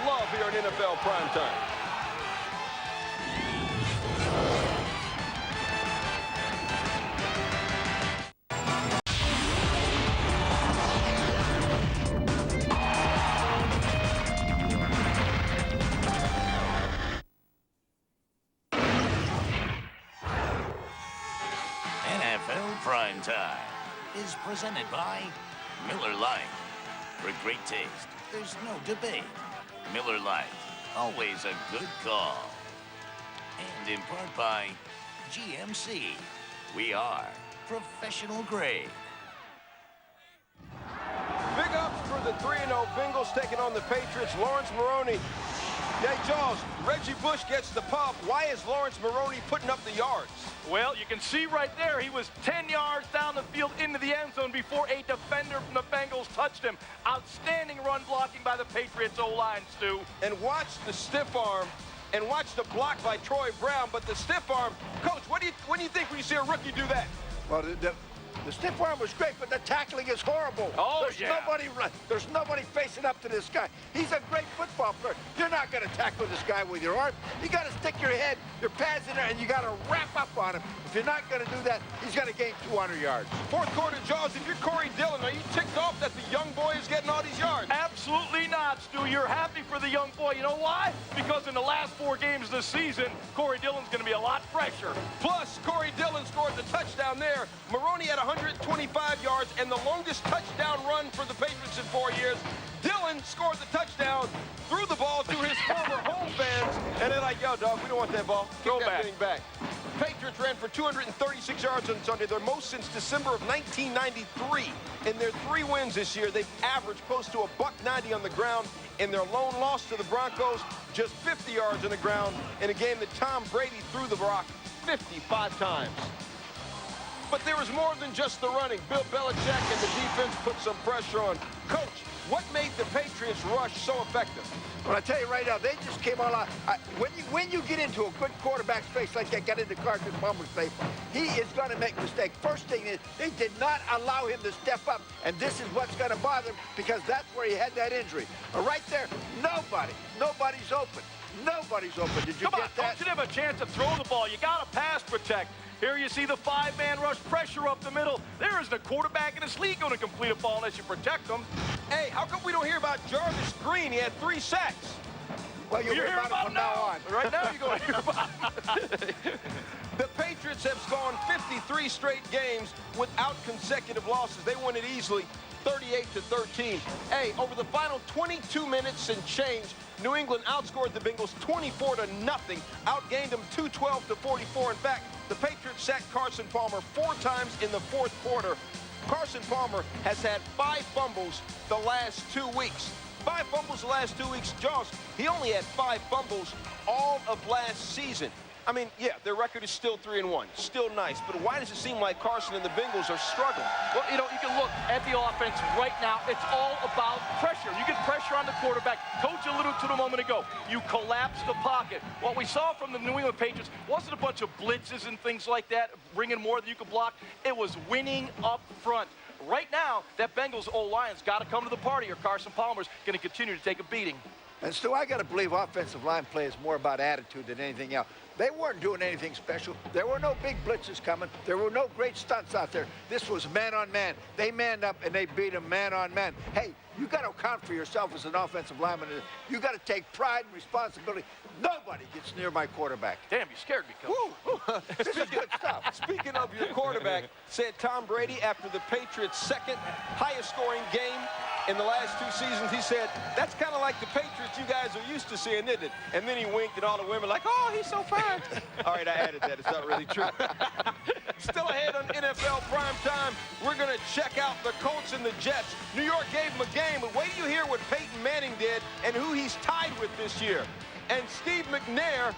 love here on NFL Primetime. NFL Primetime is presented by Miller Lite. For great taste, there's no debate. Miller Lite, always a good call. And in part by GMC. We are professional grade. Big ups for the 3-0 Bengals taking on the Patriots. Lawrence Moreeeee. Hey, Jaws, Reggie Bush gets the pub. Why is Lawrence Moreeeee putting up the yards? Well, you can see right there, he was 10 yards down the field into the end zone before a defender from the Bengals touched him. Outstanding run blocking by the Patriots O-line, Stu. And watch the stiff arm and watch the block by Troy Brown. But the stiff arm, Coach, what do you think when you see a rookie do that? Well, the stiff arm was great, but the tackling is horrible. Oh, There's nobody facing up to this guy. He's a great football player. You're not going to tackle this guy with your arm. You got to stick your head, your pads in there, and you got to wrap up on him. If you're not going to do that, he's going to gain 200 yards. Fourth quarter, Jaws, if you're Corey Dillon, are you ticked off that the young boy is getting all these yards? Absolutely not, Stu. You're happy for the young boy. You know why? Because in the last 4 games of the season, Corey Dillon's going to be a lot fresher. Plus, Corey Dillon scored the touchdown there. Moreeeee had 125 yards and the longest touchdown run for the Patriots in 4 years. Dillon scored the touchdown, threw the ball to his former home fans, and they're like, yo, dog, we don't want that ball. Throw that back. thing back. Patriots ran for 236 yards on Sunday, their most since December of 1993. In their 3 wins this year, they've averaged close to $190 on the ground. In their lone loss to the Broncos, just 50 yards on the ground in a game that Tom Brady threw the rock 55 times. But there was more than just the running. Bill Belichick and the defense put some pressure on. Coach, what made the Patriots rush so effective? Well, I tell you right now, they just came all out. When you get into a good quarterback's face like they got into Carson Palmer's face, he is going to make mistakes. First thing is, they did not allow him to step up, and this is what's going to bother him because that's where he had that injury. Right there, nobody's open. Nobody's open. Did you get that? Coach, you didn't have a chance to throw the ball. You got to pass protect. Here you see the 5-man rush pressure up the middle. There isn't a quarterback in this league going to complete a ball unless you protect them. Hey, how come we don't hear about Jarvis Green? He had 3 sacks. Well, you'll hear about it from now on. Right now, you're going to hear about it. The Patriots have gone 53 straight games without consecutive losses. They won it easily, 38-13. Hey, over the final 22 minutes and change, New England outscored the Bengals 24-0, outgained them 212-44. In fact, the Patriots sacked Carson Palmer 4 times in the 4th quarter. Carson Palmer has had 5 fumbles the last 2 weeks. 5 fumbles the last 2 weeks. Jaws, he only had 5 fumbles all of last season. I mean, yeah, their record is still 3-1. Still nice. But why does it seem like Carson and the Bengals are struggling? Well, you know, you can look at the offense right now. It's all about pressure. You get pressure on the quarterback. Coach alluded to it a moment ago. You collapse the pocket. What we saw from the New England Patriots wasn't a bunch of blitzes and things like that, bringing more than you could block. It was winning up front. Right now, that Bengals O-line's got to come to the party or Carson Palmer's going to continue to take a beating. And Stu, I got to believe offensive line play is more about attitude than anything else. They weren't doing anything special. There were no big blitzes coming. There were no great stunts out there. This was man-on-man. They manned up, and they beat them man-on-man. Hey, you got to account for yourself as an offensive lineman. You got to take pride and responsibility. Nobody gets near my quarterback. Damn, you scared me, Coach. This is good stuff. Speaking of your quarterback, said Tom Brady after the Patriots' second highest scoring game in the last 2 seasons, he said, that's kind of like the Patriots you guys are used to seeing, isn't it? And then he winked, and all the women like, oh, he's so fine. All right, I added that. It's not really true. Still ahead on NFL Primetime, we're going to check out the Colts and the Jets. New York gave them a game, but wait till you hear what Peyton Manning did and who he's tied with this year. And Steve McNair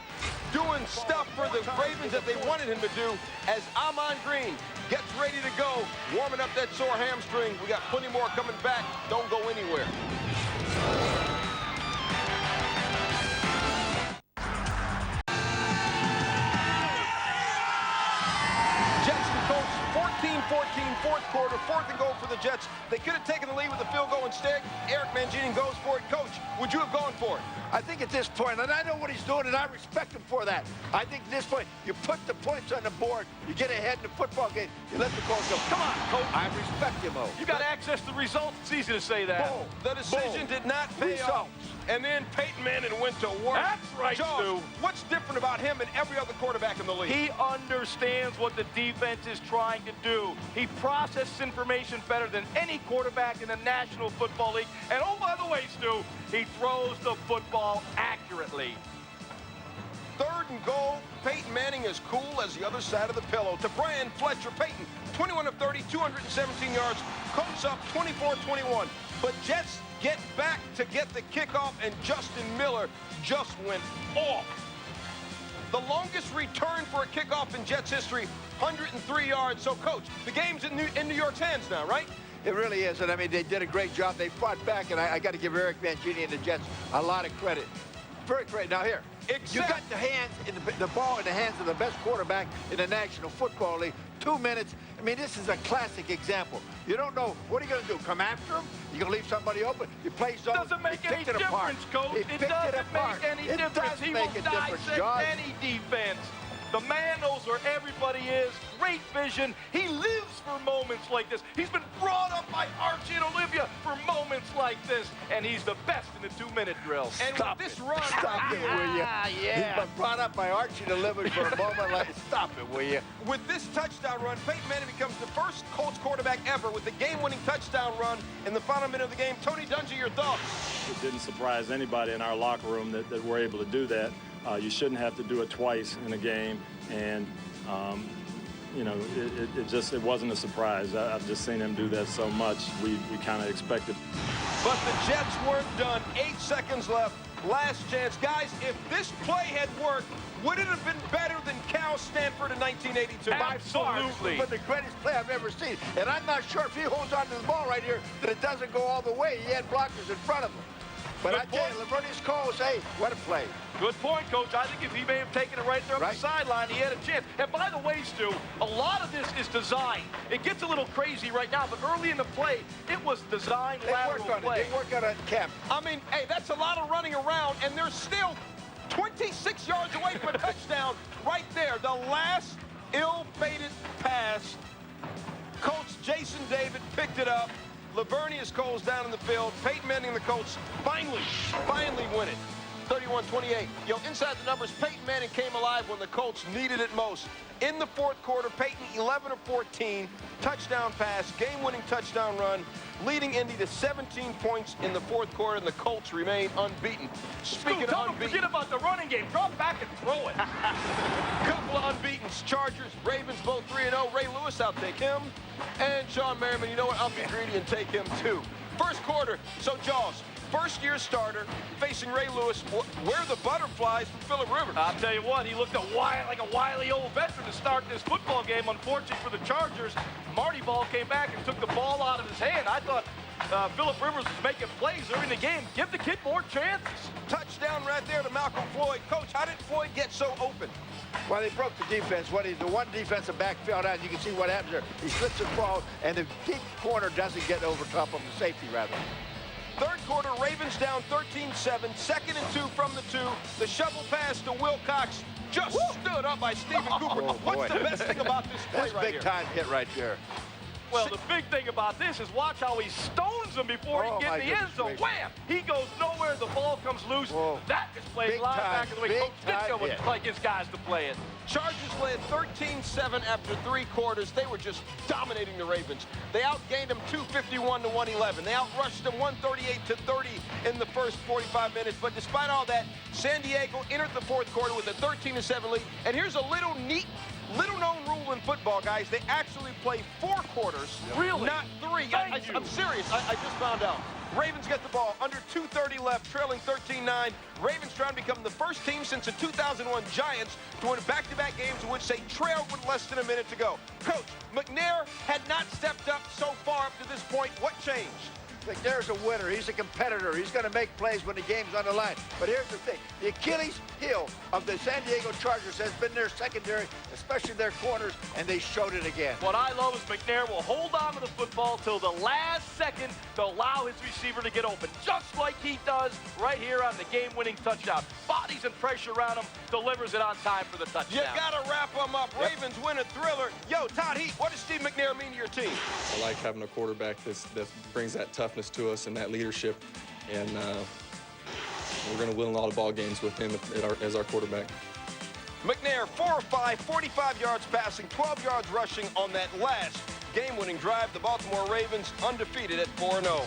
doing stuff for the Ravens that they wanted him to do as Amon Green gets ready to go, warming up that sore hamstring. We got plenty more coming back. Don't go anywhere. Jets and Colts, 14-14, 4th quarter, 4th and goal for the the Jets. They could have taken the lead with a field goal instead. Eric Mangini goes for it. Coach, would you have gone for it? I think at this point, and I know what he's doing, and I respect him for that. I think at this point, you put the points on the board, you get ahead in the football game, you let the ball go. Come on, Coach. I respect him, Mo. You got access to the results. It's easy to say that. Boom. The decision did not pay off. And then Peyton Manning went to work. That's right, Jaws, Stu. what's different about him and every other quarterback in the league? He understands what the defense is trying to do. He processes information better than any quarterback in the National Football League. And oh, by the way, Stu, he throws the football accurately. 3rd and goal. Peyton Manning is cool as the other side of the pillow. To Brian Fletcher. Peyton, 21 of 30, 217 yards. Colts up 24-21. But Jets get back to get the kickoff, and Justin Miller just went off. The longest return for a kickoff in Jets history, 103 yards. So, Coach, the game's in New York's hands now, right? It really is, and I mean, they did a great job. They fought back, and I got to give Eric Mangini and the Jets a lot of credit. Very great. Now here, you got the ball in the hands of the best quarterback in the National Football League. 2 minutes. I mean, this is a classic example. You don't know, what are you going to do? Come after him? You're going to leave somebody open? You play zone. Doesn't make any difference, Coach. It doesn't make any difference. He will dissect any defense. The man knows where everybody is. Great vision. He lives for moments like this. He's been brought up by Archie and Olivia for moments like this, and he's the best in the 2-minute drill. And Stop with this it. run, Stop it, will you? Yeah. He's been brought up by Archie and Olivia for a moment like, stop it, will you? with this touchdown run, Peyton Manning becomes the first Colts quarterback ever with the game-winning touchdown run in the final minute of the game. Tony Dungy, your thoughts? It didn't surprise anybody in our locker room that we're able to do that. You shouldn't have to do it twice in a game, and you know, it wasn't a surprise. I've just seen him do that so much. We kind of expected. But the Jets weren't done. 8 seconds left. Last chance. Guys, if this play had worked, would it have been better than Cal Stanford in 1982? Absolutely. But the greatest play I've ever seen. And I'm not sure if he holds on to the ball right here that it doesn't go all the way. He had blockers in front of him. But I tell you, Lavernius Coles, hey, what a play. Good point, Coach. I think if he may have taken it right there on the sideline, he had a chance. And by the way, Stu, a lot of this is design. It gets a little crazy right now, but early in the play, it was designed lateral play. They work on it, Camp. I mean, hey, that's a lot of running around, and they're still 26 yards away from a touchdown right there. The last ill-fated pass. Coach Jason David picked it up. Lavernius Coles down in the field. Peyton Manning and the Colts finally win it. 31-28. Inside the numbers, Peyton Manning came alive when the Colts needed it most. In the fourth quarter, Peyton 11 of 14, touchdown pass, game-winning touchdown run, leading Indy to 17 points in the fourth quarter, and the Colts remain unbeaten. Speaking of unbeaten, forget about the running game. Drop back and throw it. couple of unbeatens. Chargers, Ravens, both 3-0. Ray Lewis, I'll take him. And Sean Merriman, you know what? I'll be greedy and take him too. First quarter, so Jaws, first-year starter, facing Ray Lewis. Where are the butterflies from Phillip Rivers? I'll tell you what, he looked like a wily old veteran to start this football game. Unfortunately for the Chargers, Marty Ball came back and took the ball out of his hand. I thought Phillip Rivers was making plays during the game. Give the kid more chances. Touchdown right there to Malcolm Floyd. Coach, how did Floyd get so open? Well, they broke the defense. The one defensive back fell down. You can see what happens there. He slips and falls, and the deep corner doesn't get over top of the safety, rather. Third quarter, Ravens down 13-7. 2nd and 2 from the 2. The shovel pass to Wilcox just stood up by Stephen Cooper. What's the best thing about this play That's right here? big time hit right there. Well, the big thing about this is watch how he stones him before he gets in the end zone. Wham! He goes nowhere. The ball comes loose. Whoa. That is playing linebacker the way Coach Ditka would like his guys to play it. Chargers led 13-7 after 3 quarters. They were just dominating the Ravens. They outgained them 251 to 111. They outrushed them 138 to 30 in the first 45 minutes. But despite all that, San Diego entered the fourth quarter with a 13-7 lead. And here's a little-known rule in football, guys. They actually play 4 quarters, not 3. I'm serious. I just found out. Ravens get the ball under 2:30 left, trailing 13-9. Ravens trying to become the first team since the 2001 Giants to win back-to-back games in which they trailed with less than a minute to go. Coach, McNair had not stepped up so far up to this point. What changed? McNair's a winner. He's a competitor. He's going to make plays when the game's on the line. But here's the thing. The Achilles heel of the San Diego Chargers has been their secondary, especially their corners, and they showed it again. What I love is McNair will hold on to the football till the last second to allow his receiver to get open, just like he does right here on the game-winning touchdown. Bodies and pressure around him, delivers it on time for the touchdown. You got to wrap them up. Ravens win a thriller. Yo, Todd Heat, what does Steve McNair mean to your team? I like having a quarterback that brings that toughness to us and that leadership, and we're going to win a lot of ball games with him as our quarterback. McNair, 4 of 5, 45 yards passing, 12 yards rushing on that last game-winning drive. The Baltimore Ravens undefeated at 4-0.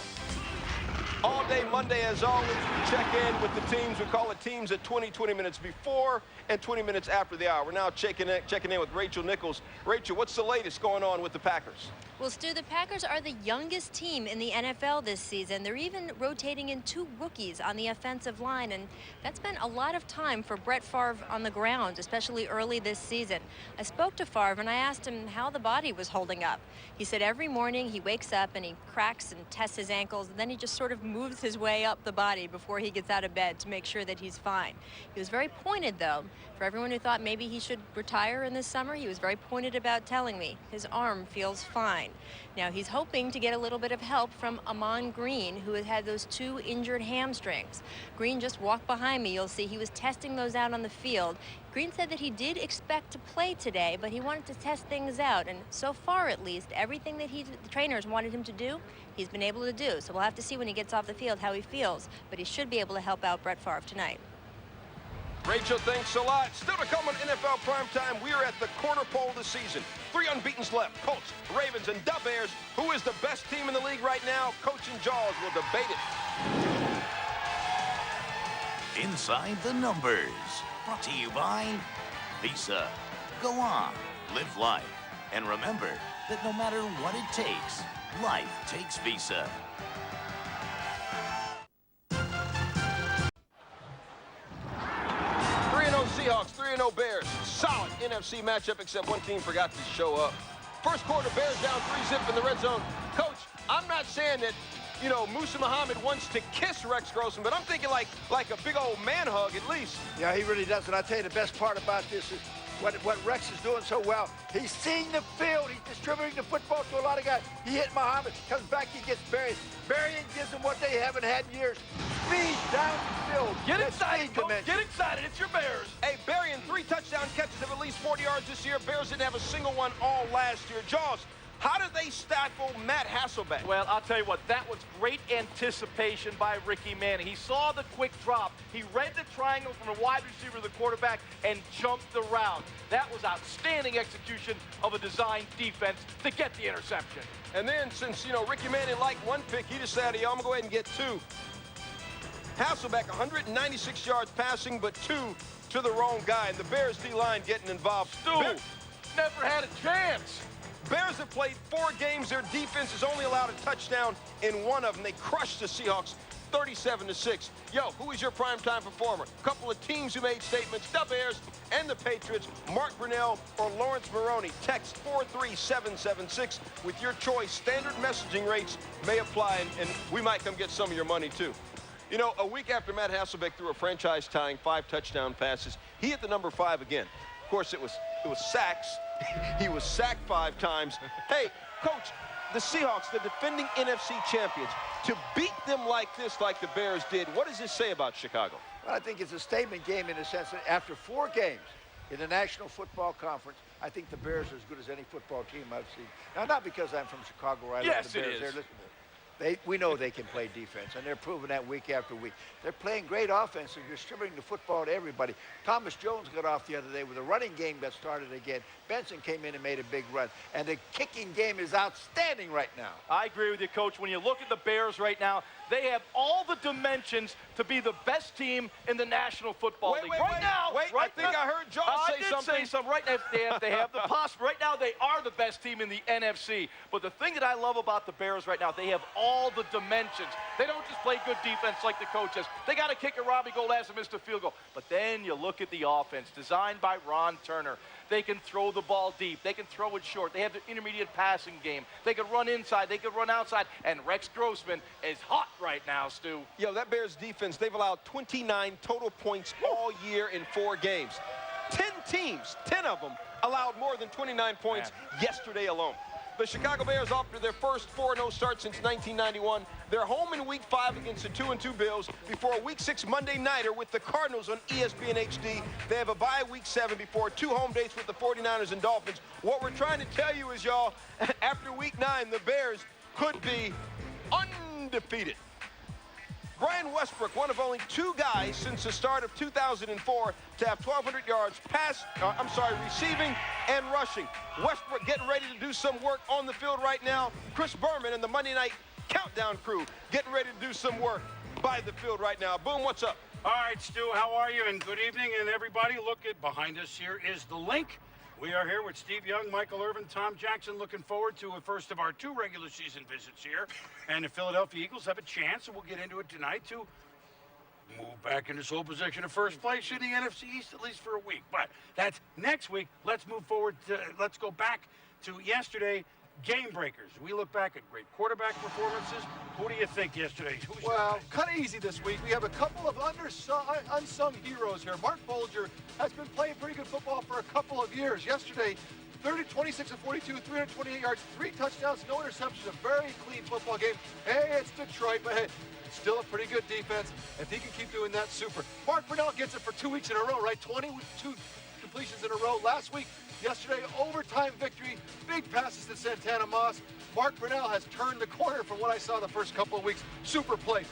All day Monday, as always, we check in with the teams. We call it teams at 20 minutes before and 20 minutes after the hour. We're now checking in with Rachel Nichols. Rachel, what's the latest going on with the Packers? Well, Stu, the Packers are the youngest team in the NFL this season. They're even rotating in 2 rookies on the offensive line, and that's been a lot of time for Brett Favre on the ground, especially early this season. I spoke to Favre, and I asked him how the body was holding up. He said every morning he wakes up and he cracks and tests his ankles, and then he just sort of moves his way up the body before he gets out of bed to make sure that he's fine. He was very pointed, though. For everyone who thought maybe he should retire in this summer, he was very pointed about telling me his arm feels fine. Now, he's hoping to get a little bit of help from Amon Green, who has had those 2 injured hamstrings. Green just walked behind me. You'll see he was testing those out on the field. Green said that he did expect to play today, but he wanted to test things out. And so far, at least, everything that the trainers wanted him to do, he's been able to do. So we'll have to see when he gets off the field how he feels. But he should be able to help out Brett Favre tonight. Rachel, thanks a lot. Still to come on NFL Primetime, we are at the quarter pole of the season. 3 unbeatens left. Colts, Ravens, and the Bears. Who is the best team in the league right now? Coach and Jaws will debate it. Inside the Numbers. Brought to you by Visa. Go on, live life. And remember that no matter what it takes, life takes Visa. 3-0 Seahawks, 3-0 Bears. Solid NFC matchup, except one team forgot to show up. First quarter, Bears down 3-zip in the red zone. Coach, I'm not saying that, you know, Musa Muhammad wants to kiss Rex Grossman, but I'm thinking like a big old man hug at least. Yeah, he really does. And I'll tell you the best part about this is what Rex is doing so well. He's seeing the field. He's distributing the football to a lot of guys. He hit Muhammad, comes back, he gets buried. Burying gives them what they haven't had in years. Speed down the field. Get excited, Coach. Get excited. It's your Bears. Hey, Berrien, 3 touchdown catches of at least 40 yards this year. Bears didn't have a single one all last year. Jaws, how did they stifle Matt Hasselbeck? Well, I'll tell you what, that was great anticipation by Ricky Manning. He saw the quick drop. He read the triangle from the wide receiver to the quarterback and jumped the route. That was outstanding execution of a designed defense to get the interception. And then, since, you know, Ricky Manning liked 1 pick, he decided, I'm going to go ahead and get 2. Hasselbeck, 196 yards passing, but 2 to the wrong guy. And the Bears D-line getting involved. Stu, never had a chance. Bears have played 4 games. Their defense has only allowed a touchdown in 1 of them. They crushed the Seahawks 37-6. Yo, who is your primetime performer? A couple of teams who made statements, the Bears and the Patriots. Mark Brunell or Lawrence Maroney. Text 43776 with your choice. Standard messaging rates may apply, and we might come get some of your money, too. You know, a week after Matt Hasselbeck threw a franchise-tying 5 touchdown passes, he hit the number 5 again. Of course, it was sacks. He was sacked 5 times. Hey, Coach, the Seahawks, the defending NFC champions, to beat them like this, like the Bears did, what does this say about Chicago? Well, I think it's a statement game in the sense that after 4 games in the National Football Conference, I think the Bears are as good as any football team I've seen. Now, not because I'm from Chicago where I love the Bears. Yes, it is. We know they can play defense, and they're proving that week after week. They're playing great offense, and you're distributing the football to everybody. Thomas Jones got off the other day with a running game that started again. Benson came in and made a big run, and the kicking game is outstanding right now. I agree with you, Coach. When you look at the Bears right now, They have all the dimensions to be the best team in the National Football League. Right now, I think I heard John say something. I did say something. Right now, they have the possibility. Right now, they are the best team in the NFC. But the thing that I love about the Bears right now, they have all the dimensions. They don't just play good defense like the coach says. They got to kick a Robbie Goldazz and missed a field goal. But then you look at the offense designed by Ron Turner. They can throw the ball deep. They can throw it short. They have the intermediate passing game. They can run inside. They can run outside. And Rex Grossman is hot right now, Stu. Yo, that Bears defense, they've allowed 29 total points all year in 4 games. 10 teams, 10 of them, allowed more than 29 points yesterday alone. The Chicago Bears, off to their first 4-0 start since 1991. They're home in Week 5 against the 2-2 Bills before a Week 6 Monday nighter with the Cardinals on ESPN HD. They have a bye Week 7 before 2 home dates with the 49ers and Dolphins. What we're trying to tell you is, y'all, after Week 9, the Bears could be undefeated. Brian Westbrook, one of only 2 guys since the start of 2004 to have 1,200 yards receiving and rushing. Westbrook getting ready to do some work on the field right now. Chris Berman and the Monday Night Countdown crew getting ready to do some work by the field right now. Boom, what's up? All right, Stu, how are you? And good evening, and everybody. Look at behind us here is the link. We are here with Steve Young, Michael Irvin, Tom Jackson, looking forward to a first of our 2 regular season visits here. And the Philadelphia Eagles have a chance, and we'll get into it tonight, to move back into sole position of first place in the NFC East, at least for a week. But that's next week. Let's move forward. Let's go back to yesterday. Game breakers. We look back at great quarterback performances. Who do you think yesterday? Well, kind of easy this week. We have a couple of unsung heroes here. Mark Bolger has been playing pretty good football for a couple of years. Yesterday, 26 of 42, 328 yards, 3 touchdowns, no interceptions, a very clean football game. Hey, it's Detroit, but hey, still a pretty good defense. If he can keep doing that, super. Mark Brunell gets it for 2 weeks in a row, right? 22 completions in a row. Last week, yesterday, overtime victory, big passes to Santana Moss. Mark Brunell has turned the corner from what I saw the first couple of weeks. Super play.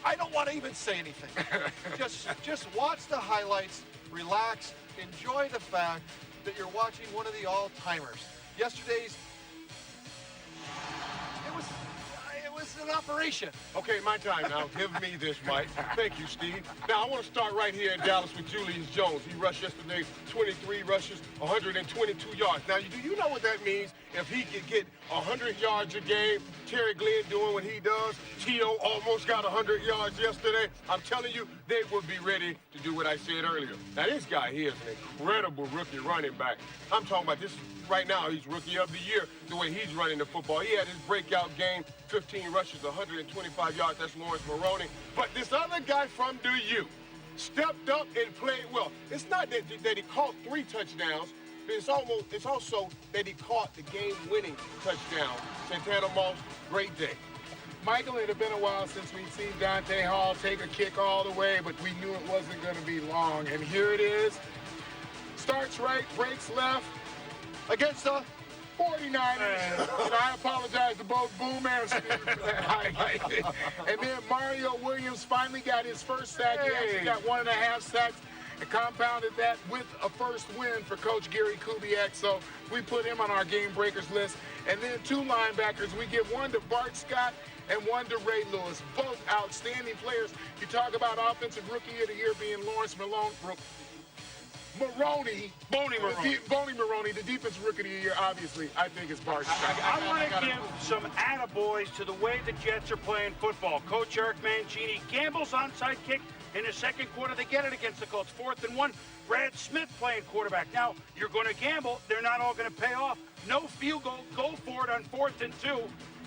I don't want to even say anything. just watch the highlights, relax, enjoy the fact that you're watching one of the all-timers. Yesterday's, it was an operation. Okay, my time now. Give me this, Mike. Thank you, Steve. Now, I want to start right here in Dallas with Julius Jones. He rushed yesterday 23 rushes, 122 yards. Now, do you know what that means? If he could get 100 yards a game, Terry Glenn doing what he does, T.O. almost got 100 yards yesterday. I'm telling you, they would be ready to do what I said earlier. Now, this guy here is an incredible rookie running back. I'm talking about this right now. He's Rookie of the Year, the way he's running the football. He had his breakout game, 15 rushes, 125 yards. That's Lawrence Moreeeee. But this other guy from the U stepped up and played well. It's not that he caught 3 touchdowns. It's also that he caught the game-winning touchdown. Santana Moss, great day. Michael, it had been a while since we'd seen Dante Hall take a kick all the way, but we knew it wasn't going to be long. And here it is. Starts right, breaks left against the 49ers. And I apologize to both Boom and Steve for that highlight. And then Mario Williams finally got his first sack. He actually got 1.5 sacks. And compounded that with a first win for Coach Gary Kubiak. So we put him on our game breakers list. And then 2 linebackers. We give one to Bart Scott and one to Ray Lewis. Both outstanding players. You talk about offensive rookie of the year being Lawrence Moreeeee. Boney Moreeeee, the defensive rookie of the year, obviously, I think is Bart Scott. I want to give some attaboys to the way the Jets are playing football. Coach Eric Mangini gambles onside kick. In the second quarter, they get it against the Colts. 4th and 1. Brad Smith playing quarterback. Now, you're going to gamble. They're not all going to pay off. No field goal. Go for it on 4th and 2.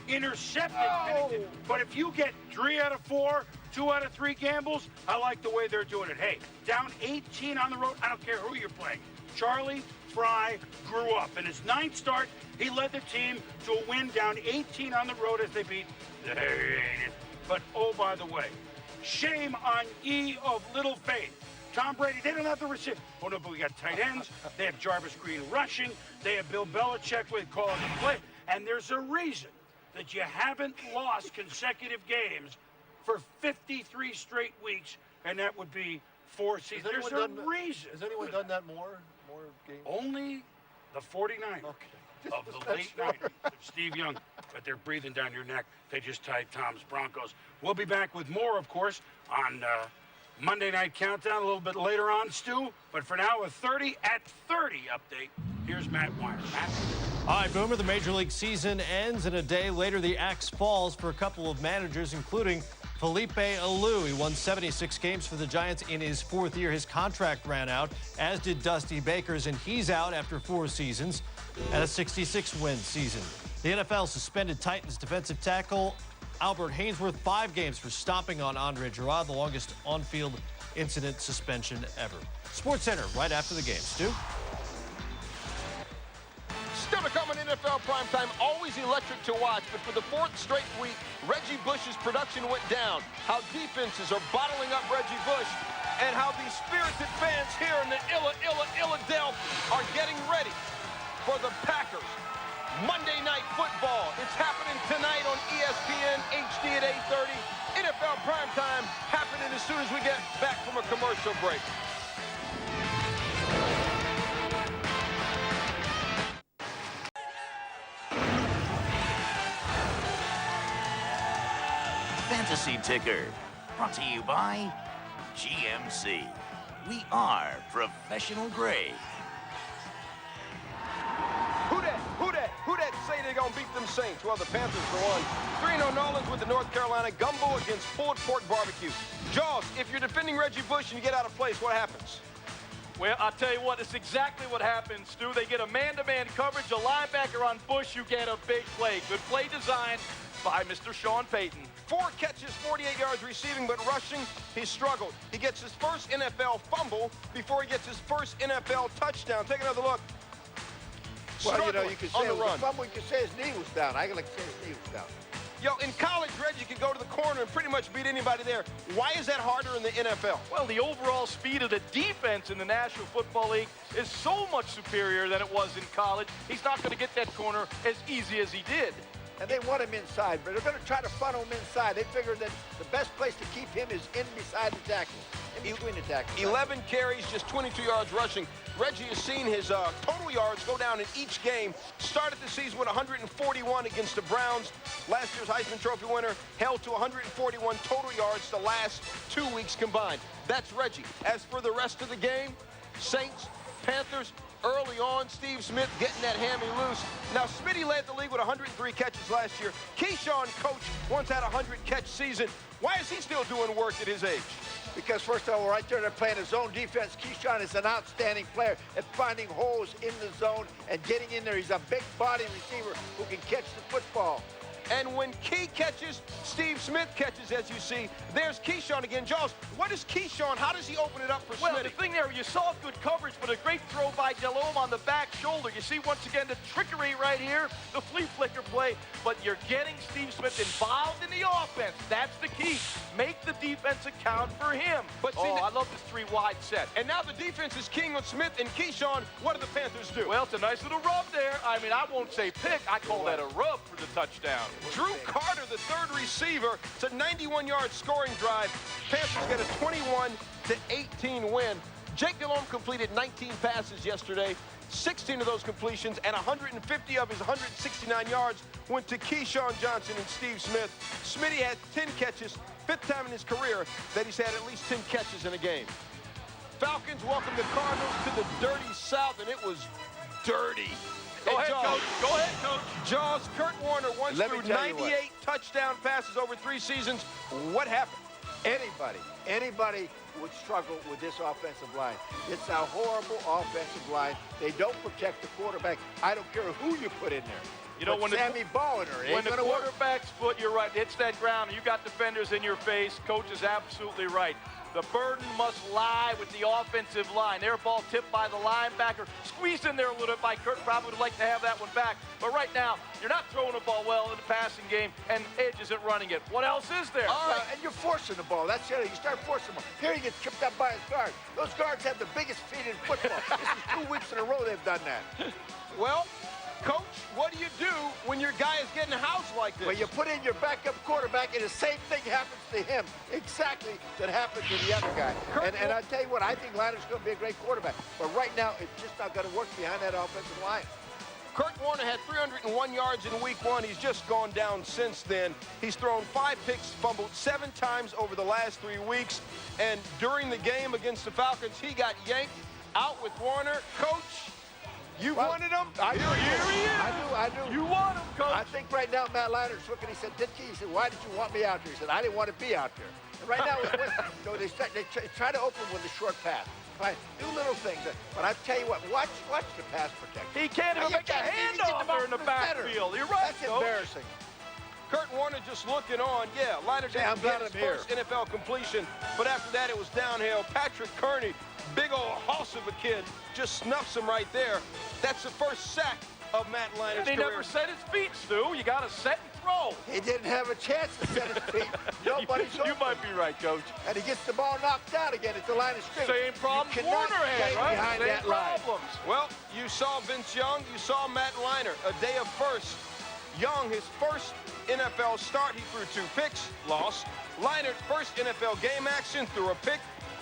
Intercepted. Oh. But if you get 3 out of 4, 2 out of 3 gambles, I like the way they're doing it. Hey, down 18 on the road. I don't care who you're playing. Charlie Fry grew up. In his 9th start, he led the team to a win down 18 on the road as they beat the Raiders. But, oh, by the way, shame on ye of little faith. Tom Brady, they don't have the receiver. Oh, no, but we got tight ends. They have Jarvis Green rushing. They have Bill Belichick with calling the play. And there's a reason that you haven't lost consecutive games for 53 straight weeks, and that would be 4 seasons. There's a reason. Has anyone done that more games? Only the 49ers. Okay. of the late night. Steve Young, but they're breathing down your neck. They just tied Tom's Broncos. We'll be back with more, of course, on Monday Night Countdown a little bit later on, Stu. But for now, a 30 at 30 update. Here's Matt Wires. Matt? All right, Boomer, the Major League season ends, and a day later, the axe falls for a couple of managers, including Felipe Alou. He won 76 games for the Giants in his 4th year. His contract ran out, as did Dusty Baker's, and he's out after 4 seasons and a 66-win season. The NFL suspended Titans defensive tackle Albert Hainsworth 5 games for stomping on Andre Gerard, the longest on-field incident suspension ever. Sports Center right after the game. Stu? Still to come on NFL Primetime, always electric to watch, but for the 4th straight week, Reggie Bush's production went down. How defenses are bottling up Reggie Bush, and how these spirited fans here in the Philadelphia are getting ready for the Packers. Monday Night Football. It's happening tonight on ESPN HD at 8:30. NFL Primetime happening as soon as we get back from a commercial break. Fantasy Ticker, brought to you by GMC. We are professional grade. Who that say they're going to beat them Saints? Well, the Panthers go on 3-0 Nolans with the North Carolina gumbo against pulled pork barbecue. Jaws, if you're defending Reggie Bush and you get out of place, what happens? Well, I'll tell you what, it's exactly what happens, Stu. They get a man-to-man coverage, a linebacker on Bush, you get a big play. Good play design by Mr. Sean Payton. 4 catches, 48 yards receiving, but rushing, he struggled. He gets his first NFL fumble before he gets his first NFL touchdown. Take another look. Well, you know, you could say on the run. Fumble, you could say his knee was down. I like to say his knee was down. Yo, in college, Reggie could go to the corner and pretty much beat anybody there. Why is that harder in the NFL? Well, the overall speed of the defense in the National Football League is so much superior than it was in college. He's not going to get that corner as easy as he did. And they want him inside, but they're going to try to funnel him inside. They figure that the best place to keep him is in beside the tackle, in between the tackles. 11 carries, just 22 yards rushing. Reggie has seen his total yards go down in each game. Started the season with 141 against the Browns. Last year's Heisman Trophy winner held to 141 total yards the last 2 weeks combined. That's Reggie. As for the rest of the game, Saints, Panthers, early on, Steve Smith getting that hammy loose. Now, Smitty led the league with 103 catches last year. Keyshawn, coach, once had a 100-catch season. Why is he still doing work at his age? Because, first of all, right there, they're playing a zone defense. Keyshawn is an outstanding player at finding holes in the zone and getting in there. He's a big body receiver who can catch the football. And when Key catches, Steve Smith catches, as you see. There's Keyshawn again. Jaws, what is Keyshawn? How does he open it up for Well, Smitty? the thing there, you saw good coverage, but a great throw by Delhomme on the back shoulder. You see, once again, the trickery right here, the flea flicker play, but you're getting Steve Smith involved in the offense. That's the key. Make the defense account for him. But see, I love this 3-wide set. And now the defense is king on Smith and Keyshawn. What do the Panthers do? Well, it's a nice little rub there. I mean, I won't say pick. I call that a rub for the touchdown. Drew Carter, the third receiver. It's a 91-yard scoring drive. Panthers get a 21-18 win. Jake Delhomme completed 19 passes yesterday. 16 of those completions and 150 of his 169 yards went to Keyshawn Johnson and Steve Smith. Smitty had 10 catches, 5th time in his career that he's had at least 10 catches in a game. Falcons welcome the Cardinals to the dirty South, and it was dirty. Go ahead, Coach. Go ahead, Coach. Jaws, Kurt Warner once threw 98 touchdown passes over 3 seasons. What happened? Anybody would struggle with this offensive line. It's a horrible offensive line. They don't protect the quarterback. I don't care who you put in there. You know, when Sammy Balliner, when the quarterback's foot, you're right, hits that ground, and you got defenders in your face, Coach is absolutely right. The burden must lie with the offensive line. Their ball tipped by the linebacker, squeezed in there a little bit by Kurt. Probably would like to have that one back. But right now, you're not throwing the ball well in the passing game, and Edge isn't running it. What else is there? And you're forcing the ball. That's it. You start forcing them. Here he gets tripped up by his guard. Those guards have the biggest feet in football. This is 2 weeks in a row they've done that. Well, Coach, what do you do when your guy is getting housed like this? Well, you put in your backup quarterback, and the same thing happens to him. Exactly that happened to the other guy. And I tell you what, I think Liner's going to be a great quarterback. But right now, it's just not going to work behind that offensive line. Kurt Warner had 301 yards in week 1. He's just gone down since then. He's thrown 5 picks, fumbled 7 times over the last 3 weeks. And during the game against the Falcons, he got yanked out with Warner. Coach, you wanted him? I do. Here he is. I do. You want him, Coach. I think right now Matt Leiner's looking. He said, he said, why did you want me out there? He said, I didn't want to be out there. And right now, so they try to open with a short pass. Right, do little things. But I tell you what, watch the pass protection. He can't even make a handoff there in the backfield. You're right, That's embarrassing. Kurt Warner just looking on. Yeah, Leiner didn't get his first NFL completion, but after that it was downhill. Patrick Kearney, big old hoss of a kid, just snuffs him right there. That's the first sack of Matt Leiner's career. He never set his feet, Stu. You got to set and throw. He didn't have a chance to set his feet. Nobody's You might be right, Coach. And he gets the ball knocked out again at the line of scrimmage. Same problem Warner had, right? Behind Same that line. problems. Well, you saw Vince Young, you saw Matt Leiner, a day of first. Young, his first NFL start, he threw 2 picks, lost. Leiner, first NFL game action, threw a pick,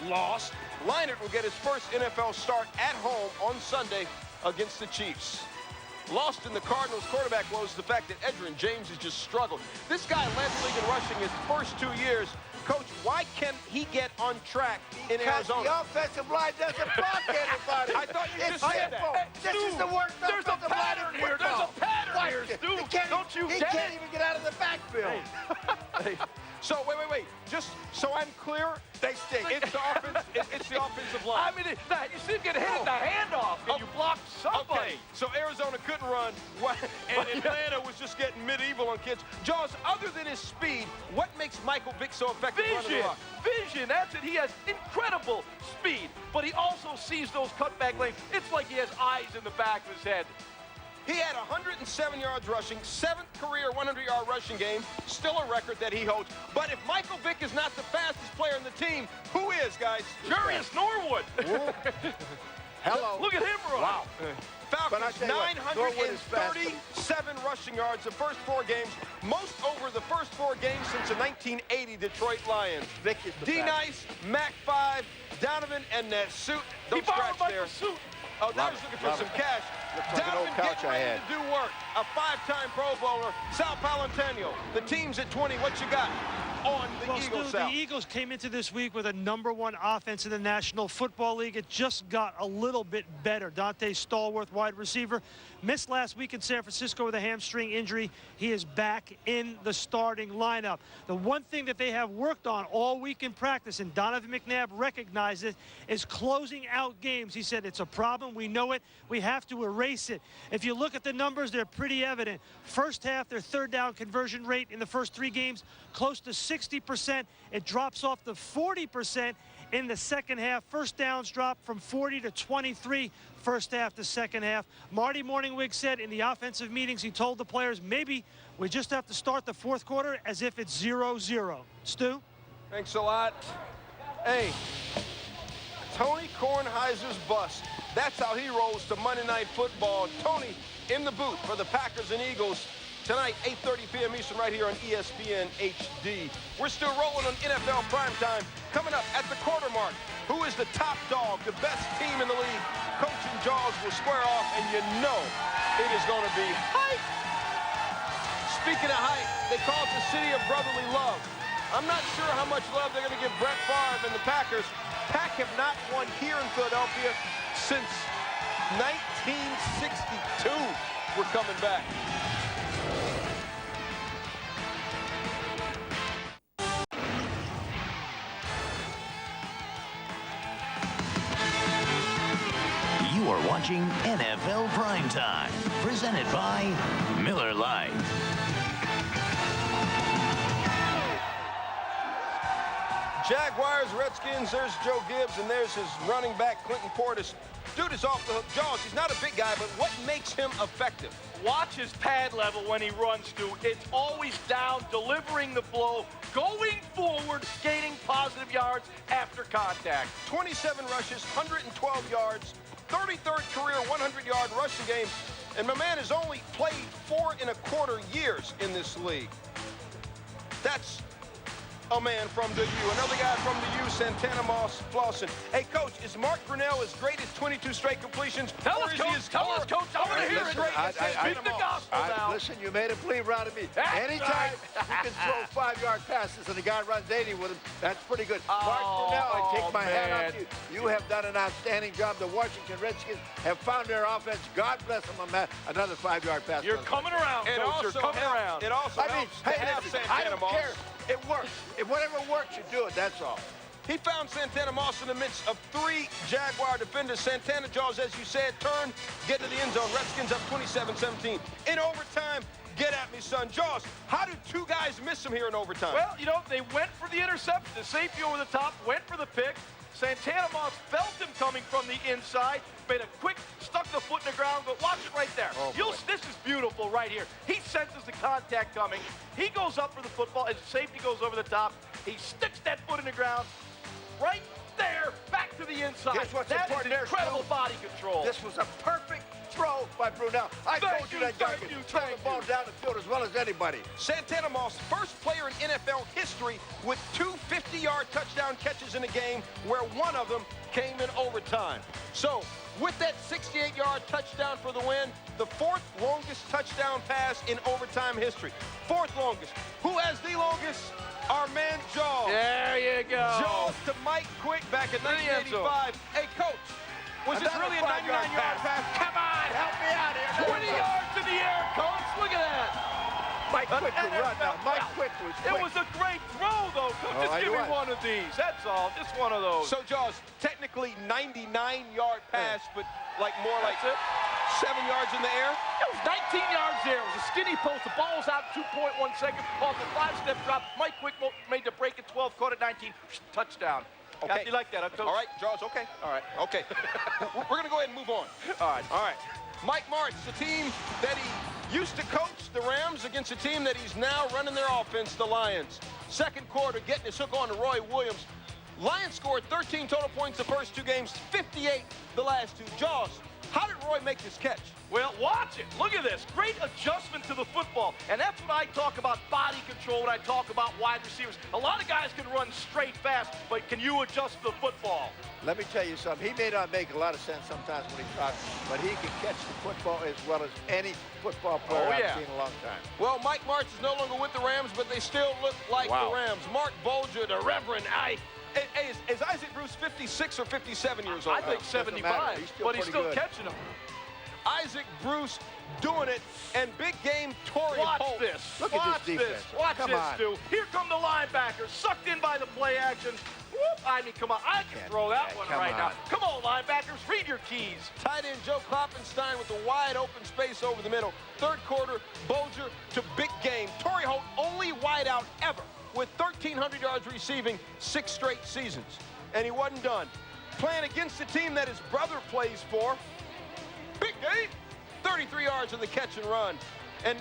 lost. Leiner will get his first NFL start at home on Sunday against the Chiefs. Lost in the Cardinals' quarterback woes the fact that Edgerrin James has just struggled. This guy led the league in rushing his first 2 years. Coach, why can't he get on track in Arizona? The offensive line doesn't block anybody. I thought you just said that. Hey, This is the worst there's a offensive line pattern in here. There's football. a pattern here, Stu. Don't you He get can't it? even get out of the backfield. So, wait. Just so I'm clear, They stink. it's the offensive line. I mean, you see him get hit at the handoff, and you blocked somebody. Okay, so Arizona couldn't run, and Atlanta was just getting medieval on kids. Jaws, other than his speed, what makes Michael Vick so effective running the rock? Vision, that's it. He has incredible speed, but he also sees those cutback lanes. It's like he has eyes in the back of his head. He had 107 yards rushing, 7th career 100-yard rushing game, still a record that he holds. But if Michael Vick is not the fastest player in the team, who is, guys? Jarius Norwood. Hello. Look at him run. Wow. Falcons, But I tell you what, Norwood is fast. 937 rushing yards the first 4 games, most over the first 4 games since the 1980 Detroit Lions. Vick is the D-Nice, Mac 5, Donovan, and that suit. Don't scratch there. Suit. Oh, now he's looking for some cash. Looks like an old couch getting ready I had. to do work. A 5-time Pro Bowler, Sal Palantenio. The team's at 20. What you got on the Eagles, Stu, Sal? the Eagles came into this week with a #1 offense in the National Football League. It just got a little bit better. Dante Stallworth, wide receiver, missed last week in San Francisco with a hamstring injury. He is back in the starting lineup. The one thing that they have worked on all week in practice, and Donovan McNabb recognized it, is closing out games. He said, it's a problem. We know it. We have to erase it. If you look at the numbers, they're pretty evident. First half, their 3rd down conversion rate in the first 3 games, close to 60%. It drops off to 40% in the second half. First downs drop from 40 to 23 first half to second half. Marty Morningwig said in the offensive meetings, he told the players, maybe we just have to start the 4th quarter as if it's 0-0. Stu? Thanks a lot. Hey, Tony Kornheiser's bust. That's how he rolls to Monday Night Football. Tony in the booth for the Packers and Eagles tonight, 8:30 p.m. Eastern, right here on ESPN HD. We're still rolling on NFL Primetime. Coming up at the quarter mark, who is the top dog, the best team in the league? Coach and Jaws will square off, and you know it is going to be hype. Speaking of hype, they call it the city of brotherly love. I'm not sure how much love they're going to give Brett Favre and the Packers. Pack have not won here in Philadelphia since 1962. We're coming back. You are watching NFL Primetime, presented by Miller Lite. Jaguars, Redskins, there's Joe Gibbs, and there's his running back, Clinton Portis. Dude is off the hook. Jaws, he's not a big guy, but what makes him effective? Watch his pad level when he runs, Stu. It's always down, delivering the blow, going forward, gaining positive yards after contact. 27 rushes, 112 yards, 33rd career 100-yard rushing game, and my man has only played 4 1/4 years in this league. That's a man from the U. Another guy from the U, Santana Moss Flossin. Hey, Coach, is Mark Brunell as great as 22 straight completions? Tell us, Coach. Tell us, Coach. I want to hear it. Speak the gospel now. Listen, you made a believer out of me. That's Anytime right. you can throw 5-yard passes and the guy runs 80 with him, that's pretty good. Mark Brunell, I take my hat off to you. You have done an outstanding job. The Washington Redskins have found their offense. God bless them on that. Another 5-yard pass. You're coming around, Coach. You're coming around. It also helps to have listen, Santana I don't Moss. care. It works. If whatever works, you do it. That's all. He found Santana Moss in the midst of 3 Jaguar defenders. Santana Jaws, as you said, turn, get to the end zone. Redskins up 27-17. In overtime, get at me, son. Jaws, how did 2 guys miss him here in overtime? Well, you know, they went for the interception. The safety over the top went for the pick. Santana Moss felt him coming from the inside, made a quick, stuck the foot in the ground, but watch it right there. This is beautiful right here. He senses the contact coming. He goes up for the football as safety goes over the top. He sticks that foot in the ground right there, back to the inside. Here's what's that important is incredible body control. This was a perfect throw by Brunell. I told you that guy can throw the ball down the field as well as anybody. Santana Moss, first player in NFL history with 2 50-yard touchdown catches in a game where one of them came in overtime. So, with that 68-yard touchdown for the win, the 4th longest touchdown pass in overtime history. 4th longest. Who has the longest? Our man Jaws. There you go. Jaws to Mike Quick back in 1985. Hey, Coach, was this really a 99-yard pass? Come on. Help me out here. 20 yards in the air, Coach. Look at that. Mike Quick could run now. Mike Quick was quick. It was a great throw, though. Coach, just give me one of these. That's all. Just one of those. So, Jaws, technically 99-yard pass, but more like 7 yards in the air? It was 19 yards there. It was a skinny post. The ball was out 2.1 seconds off the 5-step drop. Mike Quick made the break at 12, caught at 19. Touchdown. Okay. You like that, huh, Coach? All right, Jaws, okay. All right. Okay. We're going to go ahead and move on. All right. All right. Mike Martz, the team that he used to coach, the Rams, against a team that he's now running their offense, the Lions. Second quarter, getting his hook on to Roy Williams. Lions scored 13 total points the first 2 games, 58 the last 2. Jaws, how did Roy make this catch? Well, watch it. Look at this. Great adjustment to the football. And that's what I talk about body control when I talk about wide receivers. A lot of guys can run straight fast, but can you adjust the football? Let me tell you something. He may not make a lot of sense sometimes when he talks, but he can catch the football as well as any football player I've seen in a long time. Well, Mike Martz is no longer with the Rams, but they still look like the Rams. Mark Bolger, the Reverend Ike. Hey, is Isaac Bruce 56 or 57 years old? I think 75, but he's still catching them. Isaac Bruce doing it, and big game Torrey Watch Holt. this. Look Watch at this defense. Watch Come this, on. Stu. Here come the linebackers, sucked in by the play action. Whoop, I mean, come on. I can throw that one right now. Come on, linebackers, read your keys. Tight end Joe Kloppenstein with the wide open space over the middle. Third quarter, Bolger to big game. Torrey Holt, only wideout ever with 1,300 yards receiving 6 straight seasons. And he wasn't done. Playing against the team that his brother plays for. Big game. 33 yards on the catch and run. And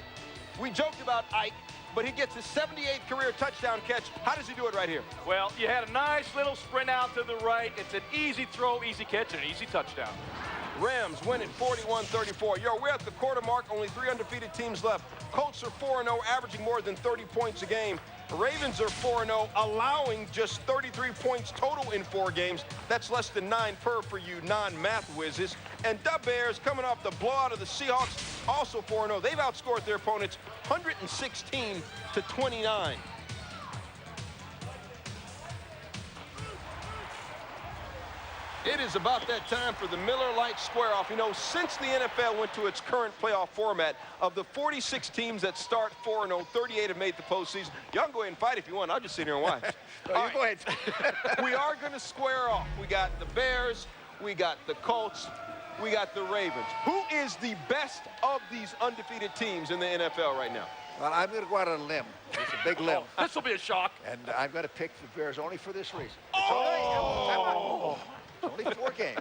we joked about Ike, but he gets his 78th career touchdown catch. How does he do it right here? Well, you had a nice little sprint out to the right. It's an easy throw, easy catch, and an easy touchdown. Rams win at 41-34. We're at the quarter mark, only 3 undefeated teams left. Colts are 4-0, averaging more than 30 points a game. Ravens are 4-0, allowing just 33 points total in 4 games. That's less than 9 per for you non-math whizzes. And the Bears, coming off the blowout of the Seahawks, also 4-0. They've outscored their opponents 116-29. It is about that time for the Miller Lite Square-Off. You know, since the NFL went to its current playoff format, of the 46 teams that start 4-0, 38 have made the postseason. Y'all can go ahead and fight if you want. I'll just sit here and watch. Go ahead. We are going to square off. We got the Bears, we got the Colts, we got the Ravens. Who is the best of these undefeated teams in the NFL right now? Well, I'm going to go out on a limb. It's a big limb. This will be a shock. And I'm going to pick the Bears only for this reason. It's only 4 games,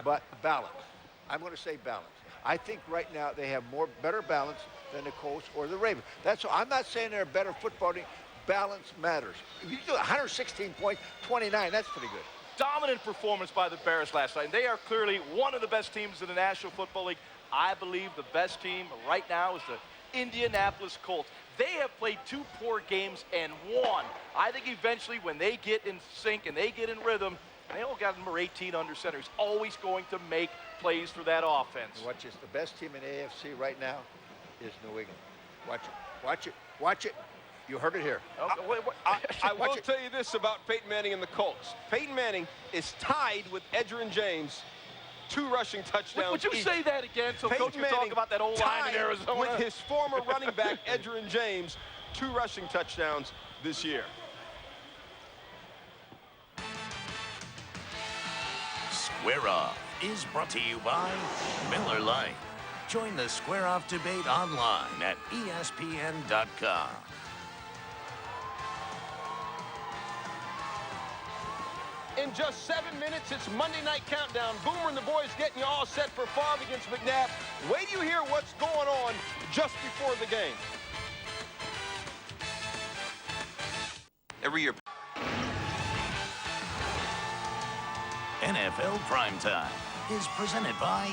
but balance. I'm going to say balance. I think right now they have better balance than the Colts or the Ravens. That's all. I'm not saying they're a better football team. Balance matters. If you do 116 points, 29, that's pretty good. Dominant performance by the Bears last night. They are clearly one of the best teams in the National Football League. I believe the best team right now is the Indianapolis Colts. They have played 2 poor games and won. I think eventually when they get in sync and they get in rhythm, and they all got number 18 under center, he's always going to make plays for that offense. Watch this. The best team in the AFC right now is New England. Watch it. Watch it. Watch it. You heard it here. I will tell you this about Peyton Manning and the Colts. Peyton Manning is tied with Edgerrin James, 2 rushing touchdowns. Would you each. say that again so Peyton Coach can Manning talk about that old line in tied Arizona? with his former running back, Edgerrin James, 2 rushing touchdowns this year. Square Off is brought to you by Miller Lite. Join the Square Off debate online at espn.com. In just 7 minutes, it's Monday Night Countdown. Boomer and the boys getting you all set for Favre against McNabb. Wait till you hear what's going on just before the game. Every year. NFL Primetime is presented by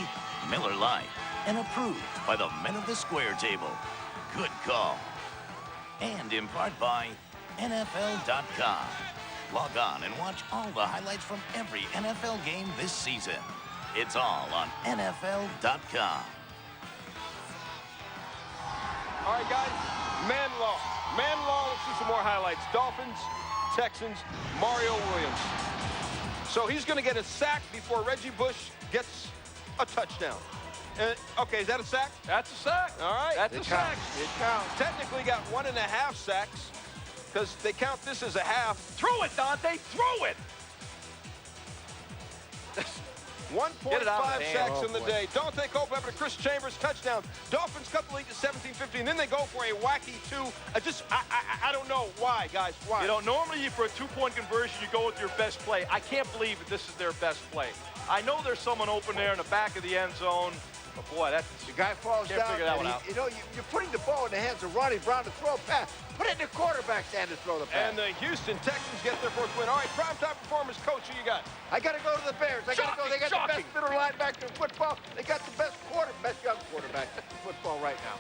Miller Lite and approved by the men of the square table. Good call. And in part by NFL.com. Log on and watch all the highlights from every NFL game this season. It's all on NFL.com. All right, guys, man law. Man law, let's see some more highlights. Dolphins, Texans, Mario Williams. So he's going to get a sack before Reggie Bush gets a touchdown. Okay, is that a sack? That's a sack. All right. That's a sack. It counts. Technically got 1.5 sacks because they count this as a half. Throw it, Dante. Throw it. 1.5 sacks in the boy. day. Dante Culpepper to Chris Chambers, touchdown. Dolphins cut the lead to 17-15, and then they go for a wacky 2. I don't know why, guys. Why? You know, normally for a 2-point conversion, you go with your best play. I can't believe that this is their best play. I know there's someone open there in the back of the end zone, but boy, that's... The guy falls Can't down, figure that and one out. you know, you're putting the ball in the hands of Ronnie Brown to throw a pass. Put it in the quarterback's hand to throw the pass. And the Houston Texans get their first win. All right, primetime performance, coach, who you got? I got to go to the Bears. I got to go. They got the best middle linebacker in football. They got the best young quarterback in football right now.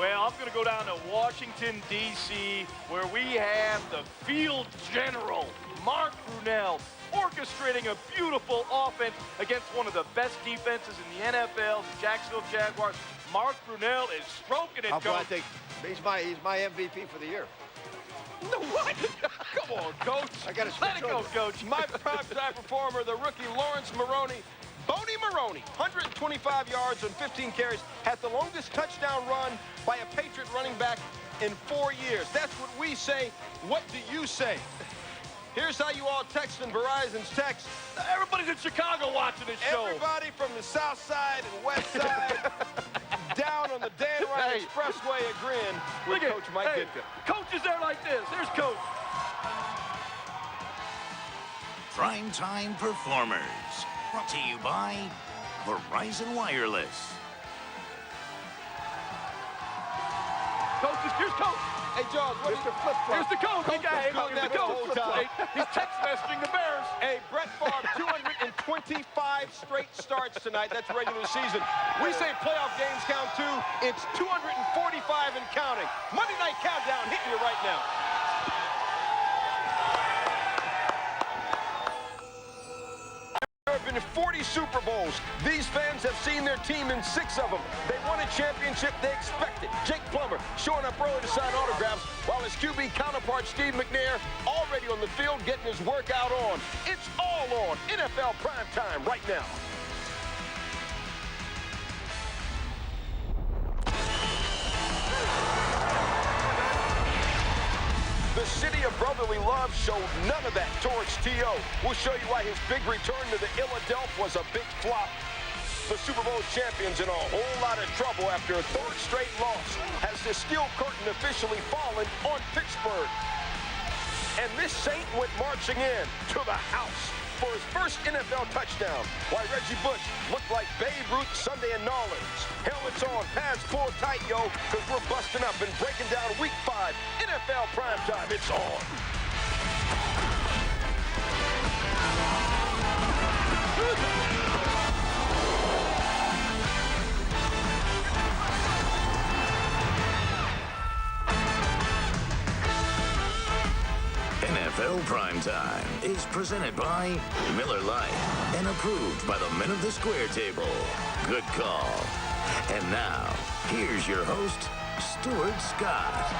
Well, I'm going to go down to Washington, D.C., where we have the field general, Mark Brunell, orchestrating a beautiful offense against one of the best defenses in the NFL, the Jacksonville Jaguars. Mark Brunell is stroking it, I Coach. think he's my MVP for the year. No, what? Come on, coach. I got to Let it switch go, over. coach. My primetime performer, the rookie Lawrence Maroney. Boney Maroney, 125 yards on 15 carries, had the longest touchdown run by a Patriot running back in 4 years. That's what we say. What do you say? Here's how you all text in Verizon's text. Everybody's in Chicago watching this show. Everybody from the south side and west side down on the Dan Ryan Expressway agreeing with Coach Mike Ditka. Coach is there like this. There's Coach. Primetime Performers, brought to you by Verizon Wireless. Coach, here's Coach. Hey, Jaws, what is the flip-flop? Here's the coach. Coach is doing that the whole time. He's text messaging the Bears. Hey, Brett Favre, 225 straight starts tonight. That's regular season. We say playoff games count too. It's 245 and counting. Monday Night Countdown hitting you right now. There have been 40 Super Bowls. These fans have seen their team in 6 of them. They won a championship they expected. Jake Plummer showing up early to sign autographs, while his QB counterpart Steve McNair already on the field getting his workout on. It's all on NFL Primetime right now. The city of brotherly love showed none of that towards T.O. We'll show you why his big return to the Philadelphia was a big flop. The Super Bowl champions in a whole lot of trouble after a 3rd straight loss as the steel curtain officially fallen on Pittsburgh. And this Saint went marching in to the house for his first NFL touchdown, while Reggie Bush looked like Babe Ruth Sunday in Nolans. Helmets on, pads pulled tight, yo, because we're busting up and breaking down Week 5 NFL Primetime. It's on. Primetime is presented by Miller Lite and approved by the men of the square table. Good call. And now, here's your host, Stuart Scott.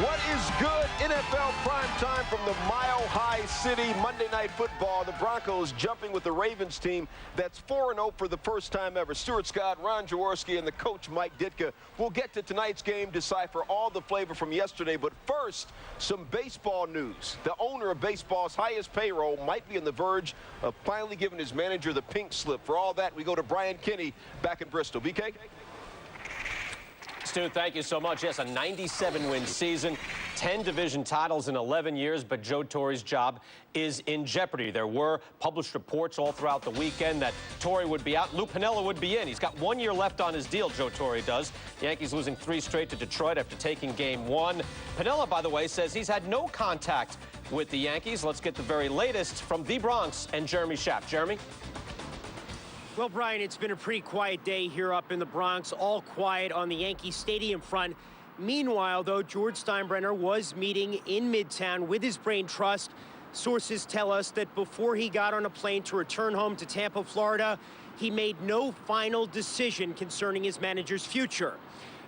What is good? NFL Primetime from the Mile High City. Monday Night Football. The Broncos jumping with the Ravens team that's 4-0 for the first time ever. Stuart Scott, Ron Jaworski, and the coach Mike Ditka. We'll get to tonight's game, decipher all the flavor from yesterday. But first, some baseball news. The owner of baseball's highest payroll might be on the verge of finally giving his manager the pink slip. For all that, we go to Brian Kinney back in Bristol. BK? Stu, thank you so much. Yes, a 97-win season, 10 division titles in 11 years, but Joe Torre's job is in jeopardy. There were published reports all throughout the weekend that Torre would be out. Lou Piniella would be in. He's got 1 year left on his deal, Joe Torre does. The Yankees losing 3 straight to Detroit after taking game 1. Piniella, by the way, says he's had no contact with the Yankees. Let's get the very latest from the Bronx and Jeremy Schaff. Jeremy? Well, Brian, it's been a pretty quiet day here up in the Bronx, all quiet on the Yankee Stadium front. Meanwhile, though, George Steinbrenner was meeting in Midtown with his brain trust. Sources tell us that before he got on a plane to return home to Tampa, Florida, he made no final decision concerning his manager's future.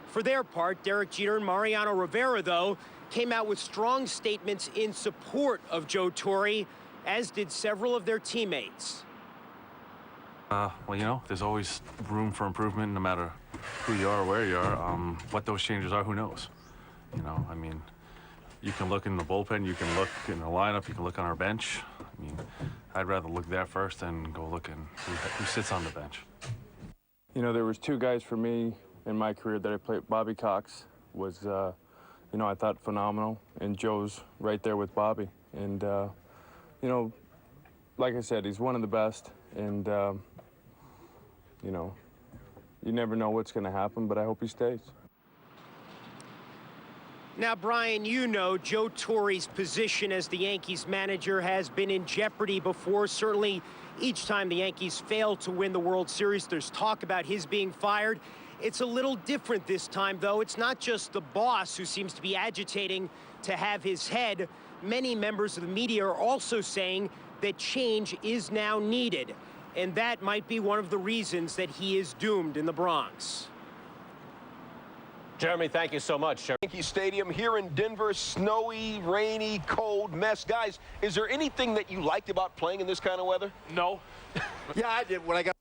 For their part, Derek Jeter and Mariano Rivera, though, came out with strong statements in support of Joe Torre, as did several of their teammates. Well, you know, there's always room for improvement no matter who you are or where you are. What those changes are, who knows? You know, I mean, you can look in the bullpen, you can look in the lineup, you can look on our bench. I mean, I'd rather look there first than go look in who sits on the bench. You know, there was 2 guys for me in my career that I played. Bobby Cox was, you know, I thought phenomenal, and Joe's right there with Bobby. And, you know, like I said, he's one of the best, and, you know, you never know what's going to happen, but I hope he stays. Now, Brian, you know Joe Torre's position as the Yankees manager has been in jeopardy before. Certainly, each time the Yankees fail to win the World Series, there's talk about his being fired. It's a little different this time, though. It's not just the boss who seems to be agitating to have his head. Many members of the media are also saying that change is now needed. And that might be one of the reasons that he is doomed in the Bronx. Jeremy, thank you so much. Yankee Stadium here in Denver, snowy, rainy, cold mess. Guys, is there anything that you liked about playing in this kind of weather? No. Yeah, I did when I got...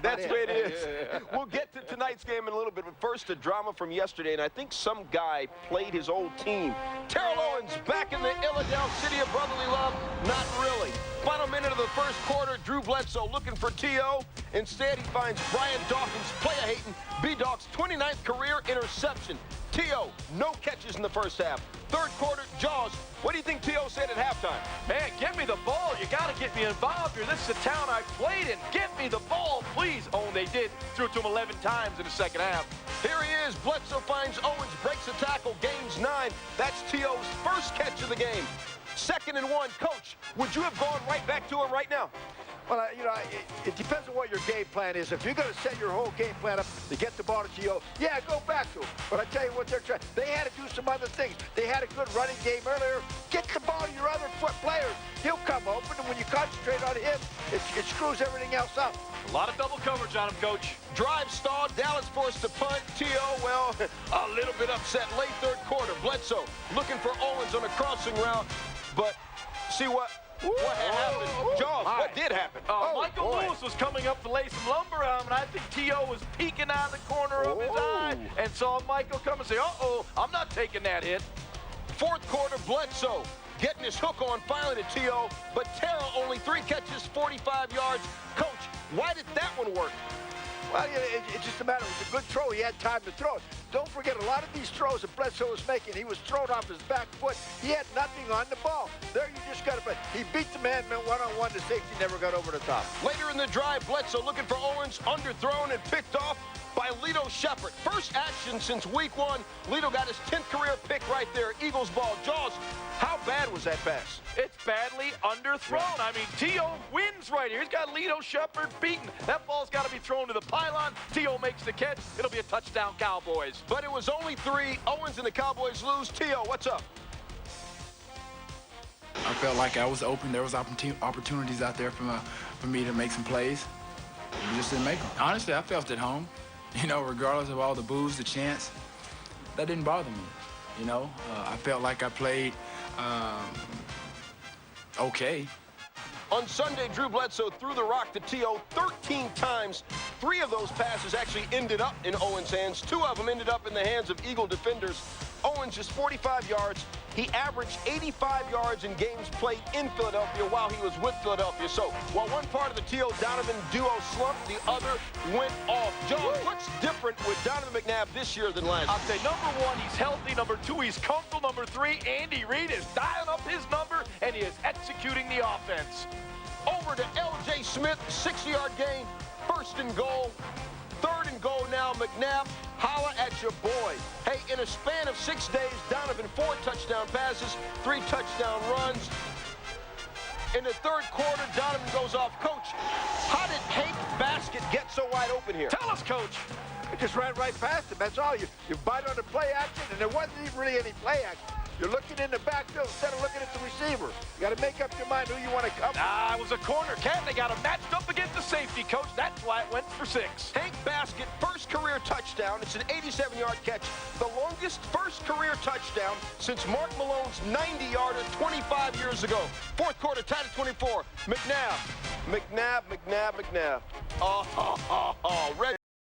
That's where it is. We'll get to tonight's game in a little bit, but first a drama from yesterday, and I think some guy played his old team. Terrell Owens back in the Illadelph city of brotherly love? Not really. Final minute of the first quarter, Drew Bledsoe looking for T.O. Instead, he finds Brian Dawkins player-hating B-Dawk's 29th career interception. T.O., no catches in the first half. Third quarter, Jaws, what do you think T.O. said at halftime? Man, give me the ball. You got to get me involved here. This is a town I played in. Give me the ball, please. Oh, and they did. Threw it to him 11 times in the second half. Here he is. Bledsoe finds Owens, breaks a tackle, gains 9. That's T.O.'s first catch of the game. 2nd and 1. Coach, would you have gone right back to him right now? Well, you know, it depends on what your game plan is. If you're going to set your whole game plan up to get the ball to T.O., yeah, go back to him. But I tell you what they're trying. They had to do some other things. They had a good running game earlier. Get the ball to your other players. He'll come open, and when you concentrate on him, it screws everything else up. A lot of double coverage on him, Coach. Drive stalled. Dallas forced to punt. T.O., well, a little bit upset. Late third quarter. Bledsoe looking for Owens on a crossing route. But see what happened? Jaws, what did happen? Michael Lewis was coming up to lay some lumber on him, and I think T.O. was peeking out of the corner of his eye and saw Michael come and say, uh-oh, I'm not taking that hit. Fourth quarter, Bledsoe getting his hook on finally to T.O., but Terrell only 3 catches, 45 yards. Coach, why did that one work? Well, it's just a matter. It was a good throw. He had time to throw it. Don't forget, a lot of these throws that Bledsoe was making, he was thrown off his back foot. He had nothing on the ball. There, you just got to play. He beat the man one-on-one. The safety never got over the top. Later in the drive, Bledsoe looking for Owens, underthrown and picked off by Lito Shepherd. First action since week 1. Lito got his 10th career pick right there. Eagles ball. Jaws, how bad bad was that pass? It's badly underthrown. I mean, T.O. wins right here. He's got Lito Shepherd beaten. That ball's got to be thrown to the pylon. T.O. makes the catch. It'll be a touchdown, Cowboys. But it was only 3. Owens and the Cowboys lose. T.O., what's up? I felt like I was open. There was opportunities out there for me to make some plays. We just didn't make them. Honestly, I felt at home. You know, regardless of all the boos, the chants, that didn't bother me. You know, I felt like I played okay. On Sunday, Drew Bledsoe threw the rock to T.O. 13 times. 3 of those passes actually ended up in Owens' hands. 2 of them ended up in the hands of Eagle defenders. Owens just 45 yards. He averaged 85 yards in games played in Philadelphia while he was with Philadelphia. So while one part of the T.O. Donovan duo slumped, the other went off. John, what's different with Donovan McNabb this year than last year? I'll say, number 1, he's healthy. Number 2, he's comfortable. Number 3, Andy Reid is dialing up his number, and he is executing the offense. Over to L.J. Smith, 60-yard gain, 1st and goal. 3rd and goal now. McNabb, holla at your boy. Hey, in a span of 6 days, Donovan 4 touchdown passes, 3 touchdown runs. In the 3rd quarter, Donovan goes off. Coach, how did Hank Basket get so wide open here? Tell us, Coach. It just ran right past him. That's all. You bite on the play action, and there wasn't even really any play action. You're looking in the backfield instead of looking at the receiver. You got to make up your mind who you want to cover. It was a corner. They got him matched up against the safety, Coach. That's why it went for 6. Hank Basket, 1st career touchdown. It's an 87-yard catch. The longest 1st career touchdown since Mark Malone's 90-yarder 25 years ago. 4th quarter, tied at 24. McNabb. Oh, red.